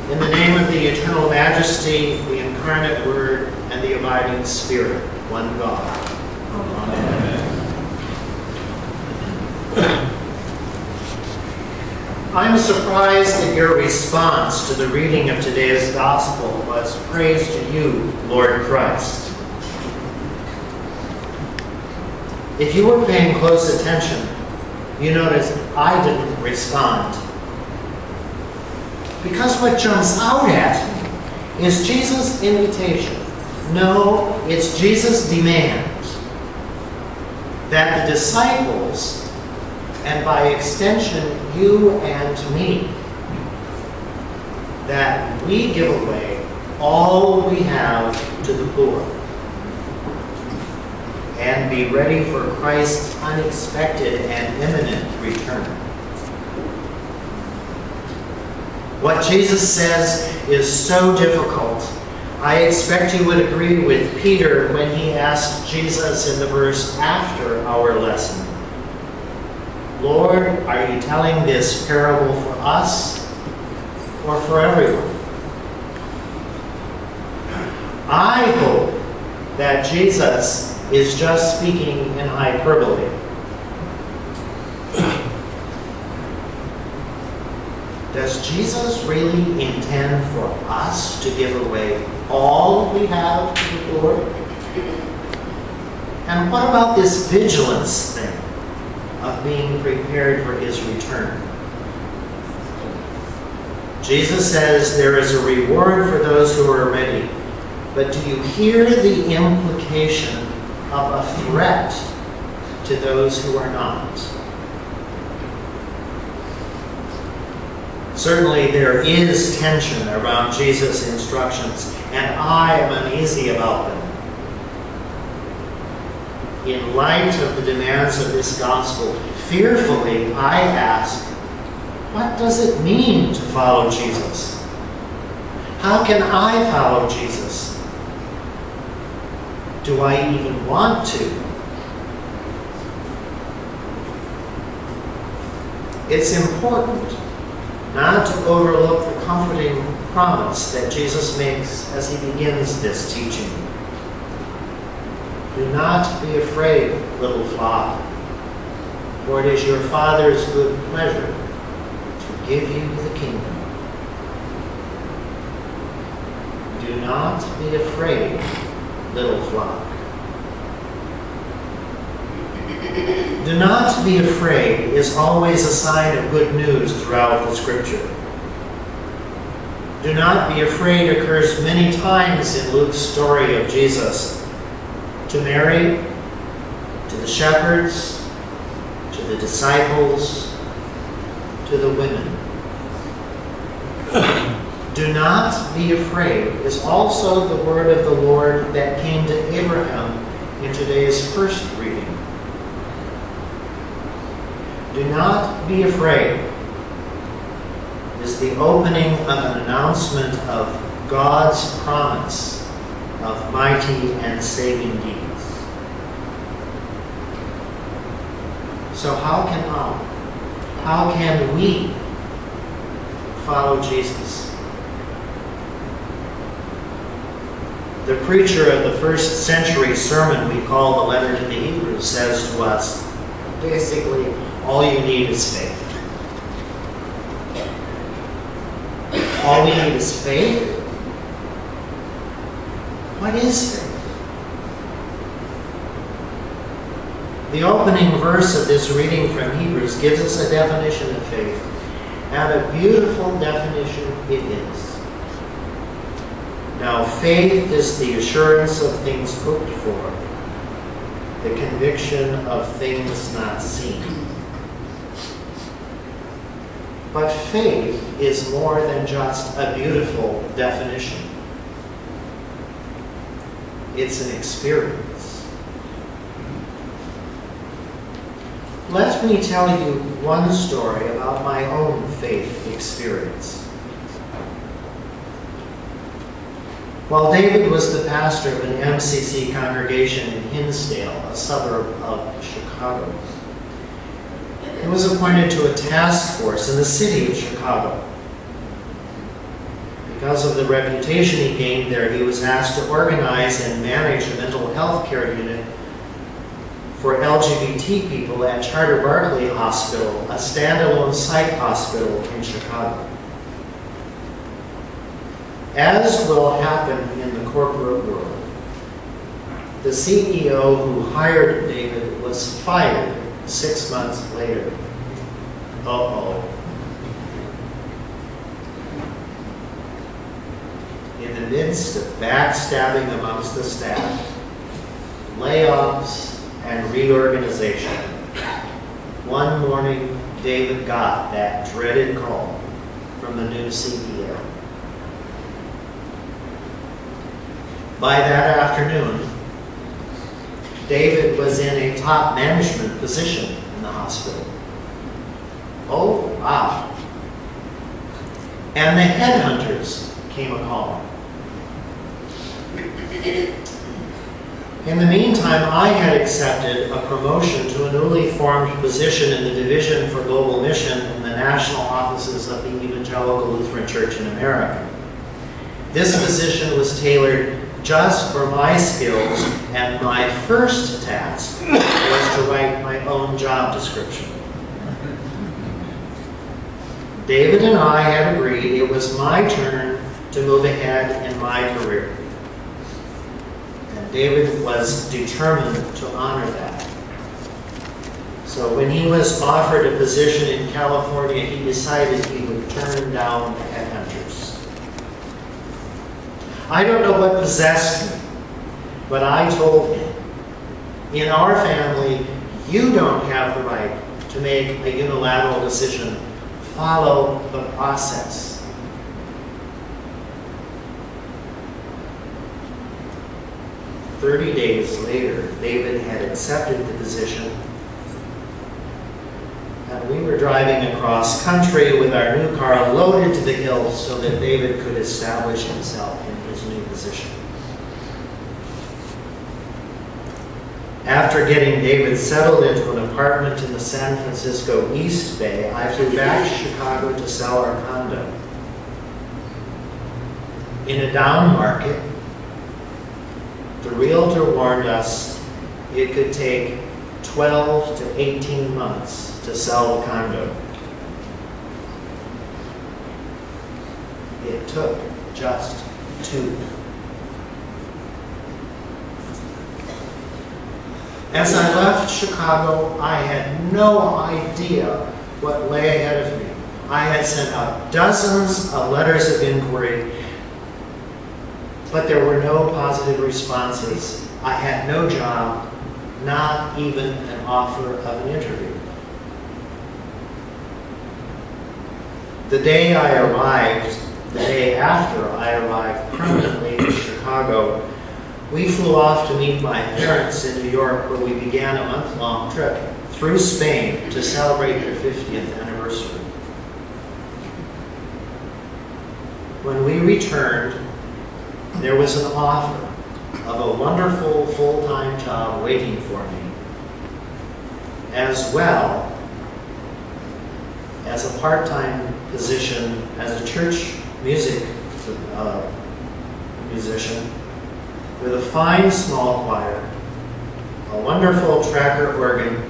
In the name of the eternal majesty, the incarnate Word, and the abiding Spirit, one God. Amen. I'm surprised that your response to the reading of today's Gospel was praise to you, Lord Christ. If you were paying close attention, you noticed I didn't respond. Because what jumps out at me is Jesus' invitation. No, it's Jesus' demand that the disciples, and by extension you and me, that we give away all we have to the poor and be ready for Christ's unexpected and imminent return. What Jesus says is so difficult. I expect you would agree with Peter when he asked Jesus in the verse after our lesson, Lord, are you telling this parable for us or for everyone? I hope that Jesus is just speaking in hyperbole. Does Jesus really intend for us to give away all we have to the poor? And what about this vigilance thing of being prepared for his return? Jesus says there is a reward for those who are ready, but do you hear the implication of a threat to those who are not? Certainly there is tension around Jesus' instructions, and I am uneasy about them. In light of the demands of this gospel, fearfully I ask, what does it mean to follow Jesus? How can I follow Jesus? Do I even want to? It's important not to overlook the comforting promise that Jesus makes as he begins this teaching. Do not be afraid, little flock, for it is your Father's good pleasure to give you the kingdom. Do not be afraid, little flock. Do not be afraid is always a sign of good news throughout the Scripture. Do not be afraid occurs many times in Luke's story of Jesus. To Mary, to the shepherds, to the disciples, to the women. Do not be afraid is also the word of the Lord that came to Abraham in today's first reading. Do not be afraid is the opening of an announcement of God's promise of mighty and saving deeds. So how can we follow Jesus? The preacher of the first century sermon we call the letter to the Hebrews says to us, basically, all you need is faith. All we need is faith? What is faith? The opening verse of this reading from Hebrews gives us a definition of faith, and a beautiful definition it is. Now, faith is the assurance of things hoped for, the conviction of things not seen. But faith is more than just a beautiful definition. It's an experience. Let me tell you one story about my own faith experience. While David was the pastor of an MCC congregation in Hinsdale, a suburb of Chicago, he was appointed to a task force in the city of Chicago. because of the reputation he gained there, he was asked to organize and manage a mental health care unit for LGBT people at Charter Barkley Hospital, a standalone psych hospital in Chicago. As will happen in the corporate world, the CEO who hired David was fired 6 months later. Uh-oh. In the midst of backstabbing amongst the staff, layoffs, and reorganization, one morning David got that dreaded call from the new CEO. By that afternoon, David was in a top management position in the hospital. Oh, wow. And the headhunters came a-calling. In the meantime, I had accepted a promotion to a newly formed position in the Division for Global Mission in the national offices of the Evangelical Lutheran Church in America. This position was tailored just for my skills, and my first task was to write my own job description. David and I had agreed it was my turn to move ahead in my career. And David was determined to honor that. So when he was offered a position in California, he decided he would turn down the headhunters. I don't know what possessed me, but I told him, in our family, you don't have the right to make a unilateral decision. Follow the process. "30 days later, David had accepted the position, and we were driving across country with our new car loaded to the hills so that David could establish himself in his new position. After getting David settled into an apartment in the San Francisco East Bay, I flew back to Chicago to sell our condo. In a down market, the realtor warned us it could take 12 to 18 months to sell the condo. It took just 2. As I left Chicago, I had no idea what lay ahead of me. I had sent out dozens of letters of inquiry, but there were no positive responses. I had no job, not even an offer of an interview. The day after I arrived permanently in Chicago, we flew off to meet my parents in New York, where we began a month-long trip through Spain to celebrate their 50th anniversary. When we returned, there was an offer of a wonderful full-time job waiting for me, as well as a part-time position as a church musician with a fine small choir, a wonderful tracker organ,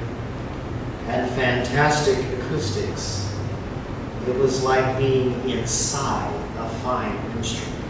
and fantastic acoustics. It was like being inside a fine instrument.